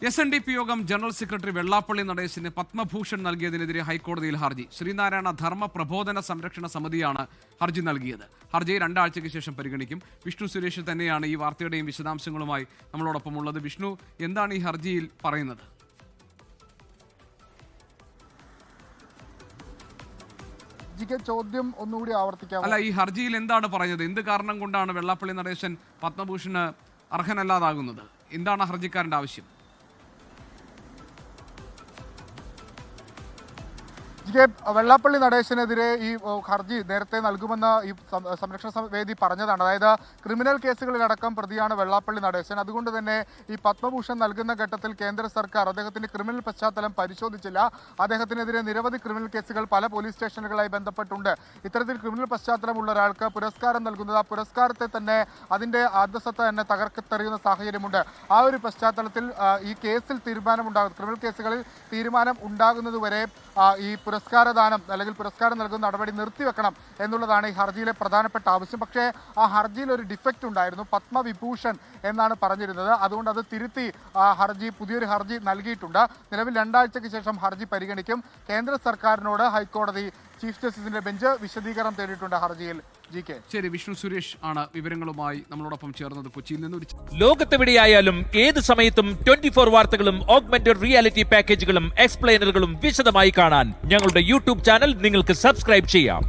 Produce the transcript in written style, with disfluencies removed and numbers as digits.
SNDP യോഗം general secretary Vellappally Natesan Padma Bhushan നൽകിയതിനെതിരെ ഹൈക്കോടതിയിൽ ഹർജി. ശ്രീനാരായണ ധർമ്മ പ്രബോധന സംരക്ഷണ സമിതിയാണ് ഹർജി നൽകിയത്. ഹർജി 2 ആഴ്ചയ്ക്ക് ശേഷം പരിഗണിക്കും. വിഷ്ണു സുരേഷ് തന്നെയാണ് ഈ വാർത്തയുടെയും വിശദാംശങ്ങളുമായി നമ്മളോടൊപ്പം ഉള്ളത്. വിഷ്ണു, എന്താണ് ഈ ഹർജിയിൽ പറയുന്നത്? ചോദ്യം ഒന്നുകൂടി ആവർത്തിക്കാം. അല്ല, ഈ ഹർജിയിൽ എന്താണ് പറയുന്നത്? എന്ത് കാരണം കൊണ്ടാണ് വെള്ളാപ്പള്ളി നടേശൻ പത്മഭൂഷണ് അർഹനല്ലാതാകുന്നത്? എന്താണ് ഹർജിക്കാരന്റെ ആവശ്യം? വെള്ളാപ്പള്ളി നടേശനെതിരെ ഈ ഹർജി നേരത്തെ നൽകുമെന്ന് ഈ സംരക്ഷണ വേദി പറഞ്ഞതാണ്. അതായത് ക്രിമിനൽ കേസുകളിലടക്കം പ്രതിയാണ് വെള്ളാപ്പള്ളി നടേശൻ. അതുകൊണ്ട് തന്നെ ഈ പത്മഭൂഷൺ നൽകുന്ന ഘട്ടത്തിൽ കേന്ദ്ര സർക്കാർ അദ്ദേഹത്തിന്റെ ക്രിമിനൽ പശ്ചാത്തലം പരിശോധിച്ചില്ല. അദ്ദേഹത്തിനെതിരെ നിരവധി ക്രിമിനൽ കേസുകൾ പല പോലീസ് സ്റ്റേഷനുകളായി ബന്ധപ്പെട്ടുണ്ട്. ഇത്തരത്തിൽ ക്രിമിനൽ പശ്ചാത്തലമുള്ള ഒരാൾക്ക് പുരസ്കാരം നൽകുന്നത് ആ പുരസ്കാരത്തെ തന്നെ അതിന്റെ അന്തസ്സത്ത തന്നെ തകർത്തെറിയുന്ന സാഹചര്യമുണ്ട്. ആ ഒരു പശ്ചാത്തലത്തിൽ ഈ കേസിൽ ക്രിമിനൽ കേസുകളിൽ തീരുമാനം ഉണ്ടാകുന്നതുവരെ ഈ പുരസ്കാരദാനം അല്ലെങ്കിൽ പുരസ്കാരം നൽകുന്ന നടപടി നിർത്തിവെക്കണം എന്നുള്ളതാണ് ഈ ഹർജിയിലെ പ്രധാനപ്പെട്ട ആവശ്യം. പക്ഷേ ആ ഹർജിയിൽ ഒരു ഡിഫക്റ്റ് ഉണ്ടായിരുന്നു. പത്മവിഭൂഷൺ എന്നാണ് പറഞ്ഞിരുന്നത്. അതുകൊണ്ട് അത് തിരുത്തി പുതിയൊരു ഹർജി നൽകിയിട്ടുണ്ട്. നിലവിൽ 2 ആഴ്ചയ്ക്ക് ശേഷം ഹർജി പരിഗണിക്കും. കേന്ദ്ര സർക്കാരിനോട് ഹൈക്കോടതി ചീഫ് ജസ്റ്റിസിന്റെ ബെഞ്ച് വിശദീകരണം തേടിയിട്ടുണ്ട് ഹർജിയിൽ. ശരി, വിഷ്ണു സുരേഷ് ആണ് വിവരങ്ങളുമായി നമ്മളോടൊപ്പം ചേർന്നത് കൊച്ചിയിൽ നിന്ന്. ലോകത്തെവിടെയായാലും ഏത് സമയത്തും 24 വാർത്തകളും ഓഗ്മെന്റഡ് റിയാലിറ്റി പാക്കേജുകളും എക്സ്പ്ലെയിനറുകളും വിശദമായി കാണാൻ ഞങ്ങളുടെ യൂട്യൂബ് ചാനൽ നിങ്ങൾക്ക് സബ്സ്ക്രൈബ് ചെയ്യാം.